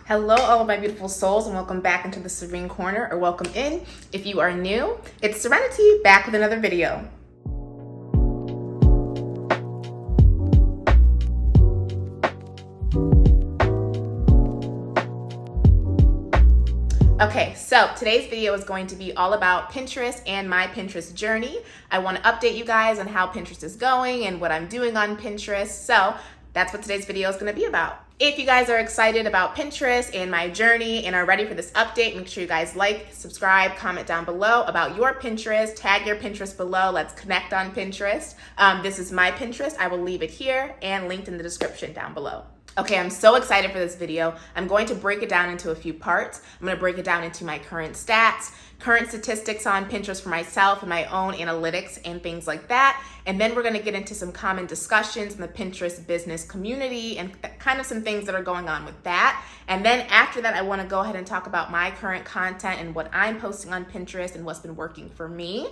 Hello, all of my beautiful souls, and welcome back into the Serene Corner, or welcome in. If you are new, it's Serenity, back with another video. Okay, so today's video is going to be all about Pinterest and my Pinterest journey. I want to update you guys on how Pinterest is going and what I'm doing on Pinterest. So that's what today's video is going to be about. If you guys are excited about Pinterest and my journey and are ready for this update, make sure you guys like, subscribe, comment down below about your Pinterest, tag your Pinterest below. Let's connect on Pinterest. This is my Pinterest. I will leave it here and linked in the description down below. Okay, I'm so excited for this video. I'm going to break it down into a few parts. I'm going to break it down into my current stats, current statistics on Pinterest for myself and my own analytics and things like that. And then we're going to get into some common discussions in the Pinterest business community and kind of some things that are going on with that. And then after that, I want to go ahead and talk about my current content and what I'm posting on Pinterest and what's been working for me.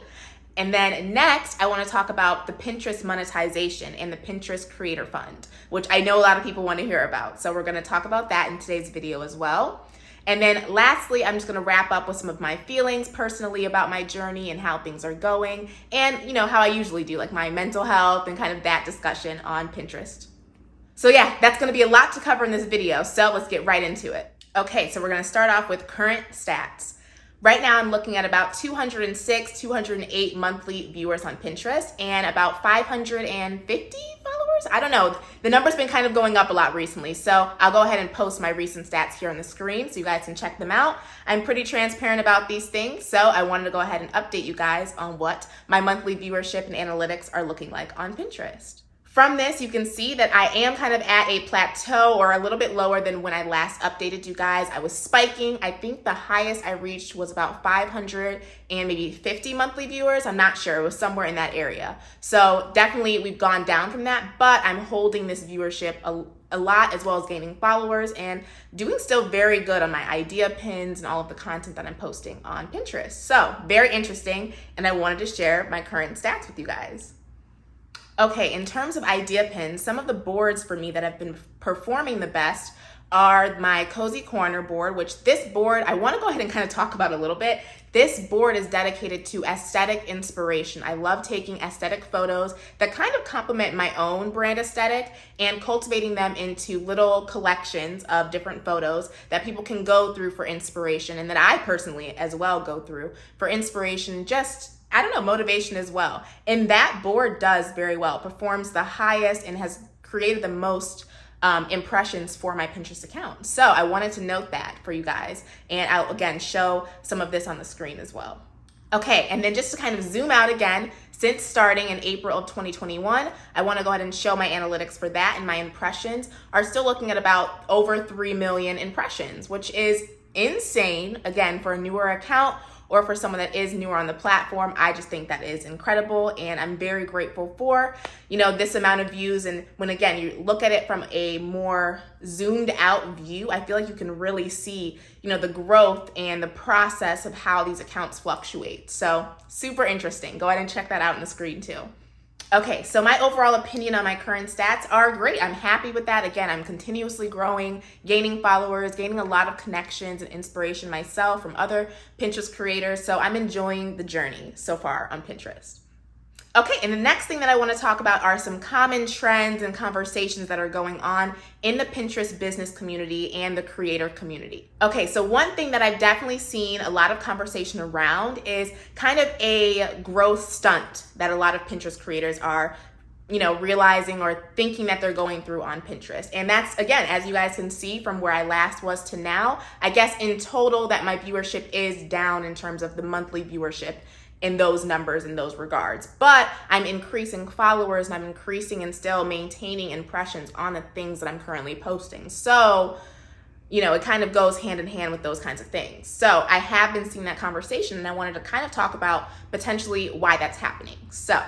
And then next, I want to talk about the Pinterest monetization and the Pinterest Creator Fund, which I know a lot of people want to hear about. So we're going to talk about that in today's video as well. And then lastly, I'm just going to wrap up with some of my feelings personally about my journey and how things are going. And, you know, how I usually do, like my mental health and kind of that discussion on Pinterest. So yeah, that's going to be a lot to cover in this video. So let's get right into it. Okay, so we're going to start off with current stats. Right now, I'm looking at about 206, 208 monthly viewers on Pinterest and about 550 followers. I don't know. The number's been kind of going up a lot recently. So I'll go ahead and post my recent stats here on the screen so you guys can check them out. I'm pretty transparent about these things. So I wanted to go ahead and update you guys on what my monthly viewership and analytics are looking like on Pinterest. From this, you can see that I am kind of at a plateau or a little bit lower than when I last updated you guys. I was spiking. I think the highest I reached was about 500 and maybe 50 monthly viewers. I'm not sure. It was somewhere in that area. So definitely we've gone down from that, but I'm holding this viewership a lot, as well as gaining followers and doing still very good on my idea pins and all of the content that I'm posting on Pinterest. So very interesting. And I wanted to share my current stats with you guys. Okay, in terms of idea pins, some of the boards for me that have been performing the best are my Cozy Corner board, which this board, I want to go ahead and kind of talk about a little bit. This board is dedicated to aesthetic inspiration. I love taking aesthetic photos that kind of complement my own brand aesthetic and cultivating them into little collections of different photos that people can go through for inspiration and that I personally as well go through for inspiration, just I don't know, motivation as well. And that board does very well, performs the highest and has created the most impressions for my Pinterest account. So I wanted to note that for you guys. And I'll again show some of this on the screen as well. Okay, and then just to kind of zoom out again, since starting in April of 2021, I want to go ahead and show my analytics for that, and my impressions are still looking at about over 3 million impressions, which is insane, again, for a newer account or for someone that is newer on the platform. I just think that is incredible, and I'm very grateful for, you know, this amount of views. And when, again, you look at it from a more zoomed out view, I feel like you can really see, you know, the growth and the process of how these accounts fluctuate. So super interesting. Go ahead and check that out on the screen too. Okay, so my overall opinion on my current stats are great. I'm happy with that. Again, I'm continuously growing, gaining followers, gaining a lot of connections and inspiration myself from other Pinterest creators. So I'm enjoying the journey so far on Pinterest. Okay, and the next thing that I want to talk about are some common trends and conversations that are going on in the Pinterest business community and the creator community. Okay, so one thing that I've definitely seen a lot of conversation around is kind of a growth stunt that a lot of Pinterest creators are, you know, realizing or thinking that they're going through on Pinterest. And that's, again, as you guys can see from where I last was to now, I guess in total that my viewership is down in terms of the monthly viewership in those numbers in those regards, but I'm increasing followers and I'm increasing and still maintaining impressions on the things that I'm currently posting. So, you know, it kind of goes hand in hand with those kinds of things. So I have been seeing that conversation, and I wanted to kind of talk about potentially why that's happening. So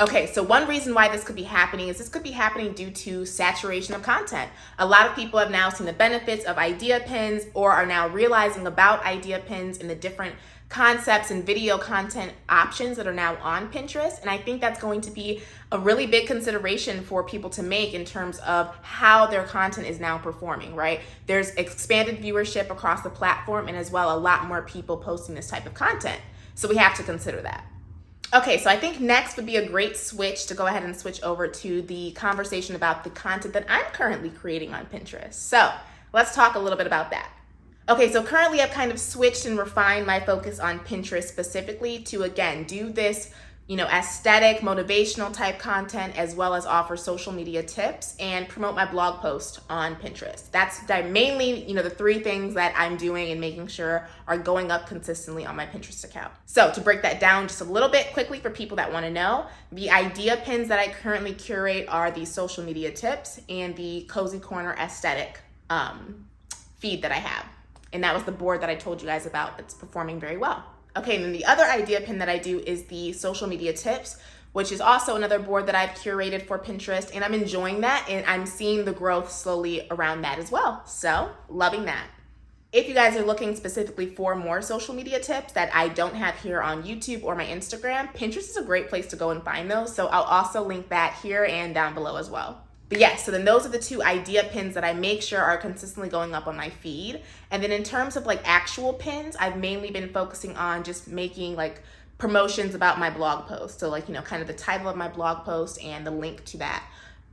Okay, so one reason why this could be happening is this could be happening due to saturation of content. A lot of people have now seen the benefits of idea pins or are now realizing about idea pins and the different concepts and video content options that are now on Pinterest. And I think that's going to be a really big consideration for people to make in terms of how their content is now performing, right? There's expanded viewership across the platform and as well a lot more people posting this type of content. So we have to consider that. Okay, so I think next would be a great switch to go ahead and switch over to the conversation about the content that I'm currently creating on Pinterest. So let's talk a little bit about that. Okay, so currently I've kind of switched and refined my focus on Pinterest specifically to, again, do this, aesthetic, motivational type content, as well as offer social media tips and promote my blog post on Pinterest. That's mainly, the three things that I'm doing and making sure are going up consistently on my Pinterest account. So to break that down just a little bit quickly for people that want to know, the idea pins that I currently curate are the social media tips and the Cozy Corner aesthetic feed that I have. And that was the board that I told you guys about that's performing very well. Okay, and then the other idea pin that I do is the social media tips, which is also another board that I've curated for Pinterest, and I'm enjoying that, and I'm seeing the growth slowly around that as well. So, loving that. If you guys are looking specifically for more social media tips that I don't have here on YouTube or my Instagram, Pinterest is a great place to go and find those. So I'll also link that here and down below as well. But yes, so then those are the two idea pins that I make sure are consistently going up on my feed. And then in terms of actual pins, I've mainly been focusing on just making promotions about my blog post. So kind of the title of my blog post and the link to that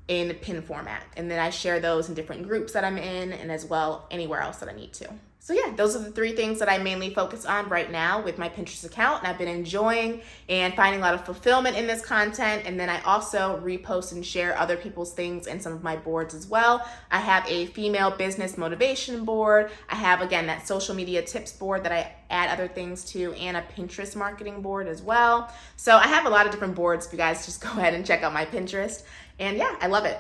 in pin format. And then I share those in different groups that I'm in and as well anywhere else that I need to. So yeah, those are the three things that I mainly focus on right now with my Pinterest account. And I've been enjoying and finding a lot of fulfillment in this content. And then I also repost and share other people's things in some of my boards as well. I have a female business motivation board. I have, again, that social media tips board that I add other things to, and a Pinterest marketing board as well. So I have a lot of different boards. If you guys just go ahead and check out my Pinterest. And yeah, I love it.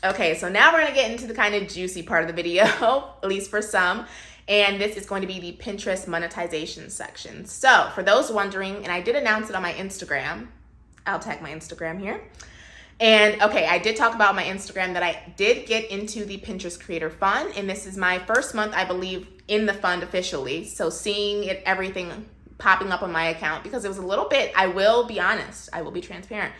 Okay, so now we're gonna get into the kind of juicy part of the video, at least for some. And this is going to be the Pinterest monetization section. So for those wondering, and I did announce it on my Instagram, I'll tag my Instagram here. And okay, I did talk about my Instagram that I did get into the Pinterest Creator Fund. And this is my first month, I believe, in the fund officially. So seeing it, everything popping up on my account, because it was a little bit, I will be honest, I will be transparent.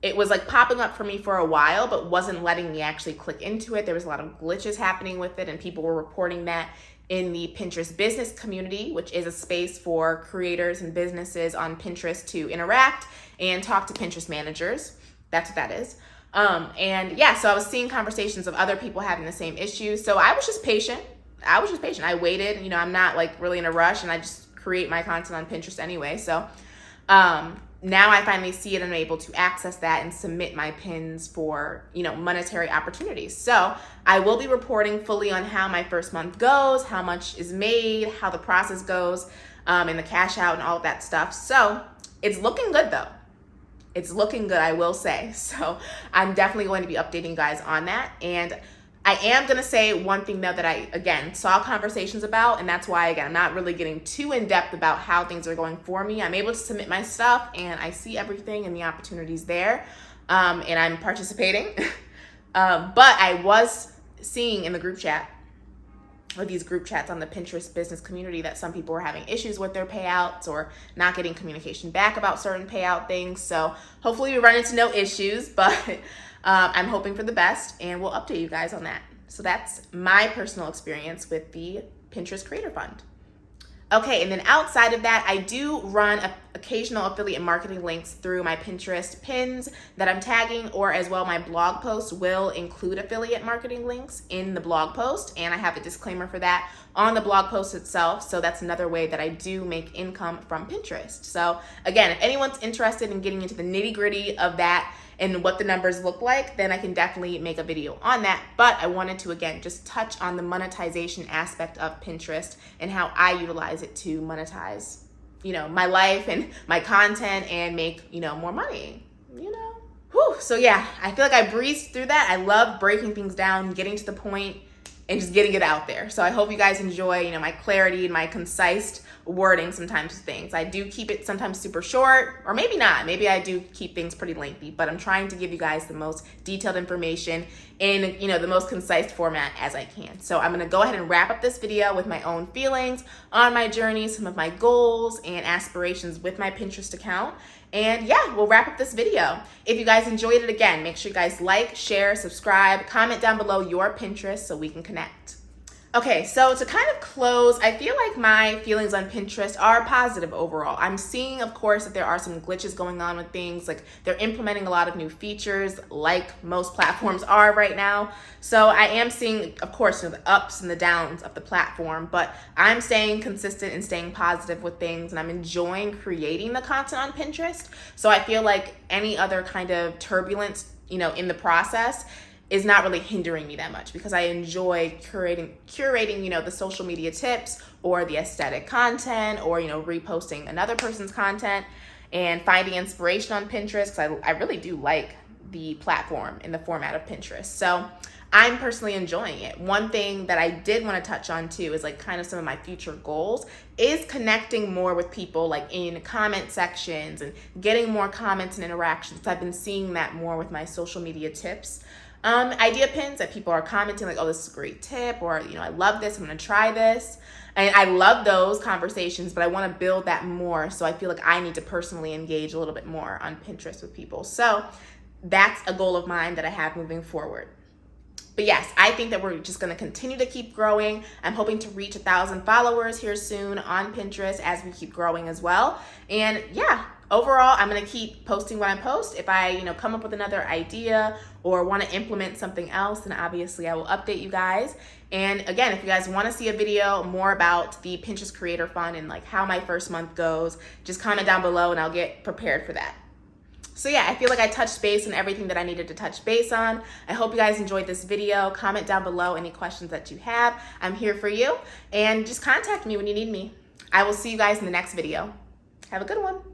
It was popping up for me for a while, but wasn't letting me actually click into it. There was a lot of glitches happening with it, and people were reporting that in the Pinterest business community, which is a space for creators and businesses on Pinterest to interact and talk to Pinterest managers. That's what that is. And yeah, so I was seeing conversations of other people having the same issue. So I was just patient. I waited. I'm not really in a rush, and I just create my content on Pinterest anyway. So now I finally see it and I'm able to access that and submit my pins for, monetary opportunities. So I will be reporting fully on how my first month goes, how much is made, how the process goes, and the cash out and all of that stuff. So it's looking good though. It's looking good, I will say. So I'm definitely going to be updating you guys on that. And I am going to say one thing though that I, again, saw conversations about, and that's why, again, I'm not really getting too in-depth about how things are going for me. I'm able to submit my stuff, and I see everything and the opportunities there, and I'm participating. But I was seeing in the group chat, or these group chats on the Pinterest business community, that some people were having issues with their payouts or not getting communication back about certain payout things. So hopefully we run into no issues, but I'm hoping for the best, and we'll update you guys on that. So that's my personal experience with the Pinterest Creator Fund. Okay, and then outside of that, I do run occasional affiliate marketing links through my Pinterest pins that I'm tagging, or as well my blog posts will include affiliate marketing links in the blog post, and I have a disclaimer for that on the blog post itself. So that's another way that I do make income from Pinterest. So again, if anyone's interested in getting into the nitty-gritty of that and what the numbers look like, then I can definitely make a video on that. But I wanted to, again, just touch on the monetization aspect of Pinterest and how I utilize it to monetize, my life and my content and make, more money, Whew. So yeah, I feel like I breezed through that. I love breaking things down, getting to the point, and just getting it out there. So I hope you guys enjoy, you know, my clarity and my concise wording sometimes with things. I do keep it sometimes super short, or maybe not. Maybe I do keep things pretty lengthy, but I'm trying to give you guys the most detailed information in, you know, the most concise format as I can. So I'm gonna go ahead and wrap up this video with my own feelings on my journey, some of my goals and aspirations with my Pinterest account. And yeah, we'll wrap up this video. If you guys enjoyed it, again, make sure you guys like, share, subscribe, comment down below your Pinterest so we can connect. Okay, so to kind of close, I feel like my feelings on Pinterest are positive overall. I'm seeing, of course, that there are some glitches going on with things. Like, they're implementing a lot of new features, like most platforms are right now. So I am seeing, of course, you know, the ups and the downs of the platform, but I'm staying consistent and staying positive with things, and I'm enjoying creating the content on Pinterest. So I feel like any other kind of turbulence, you know, in the process is not really hindering me that much, because I enjoy curating, you know, the social media tips or the aesthetic content, or, you know, reposting another person's content and finding inspiration on Pinterest, because I really do like the platform in the format of Pinterest. So I'm personally enjoying it. One thing that I did want to touch on too is like kind of some of my future goals is connecting more with people, like in comment sections and getting more comments and interactions. I've been seeing that more with my social media tips. Idea pins that people are commenting like, oh, this is a great tip, or, you know, I love this, I'm gonna try this. And I love those conversations, but I wanna build that more. So I feel like I need to personally engage a little bit more on Pinterest with people. So that's a goal of mine that I have moving forward. But yes, I think that we're just gonna continue to keep growing. I'm hoping to reach 1,000 followers here soon on Pinterest as we keep growing as well. And yeah, overall, I'm gonna keep posting what I post. If I, you know, come up with another idea or wanna implement something else, then obviously I will update you guys. And again, if you guys wanna see a video more about the Pinterest Creator Fund and like how my first month goes, just comment down below and I'll get prepared for that. So yeah, I feel like I touched base on everything that I needed to touch base on. I hope you guys enjoyed this video. Comment down below any questions that you have. I'm here for you. And just contact me when you need me. I will see you guys in the next video. Have a good one.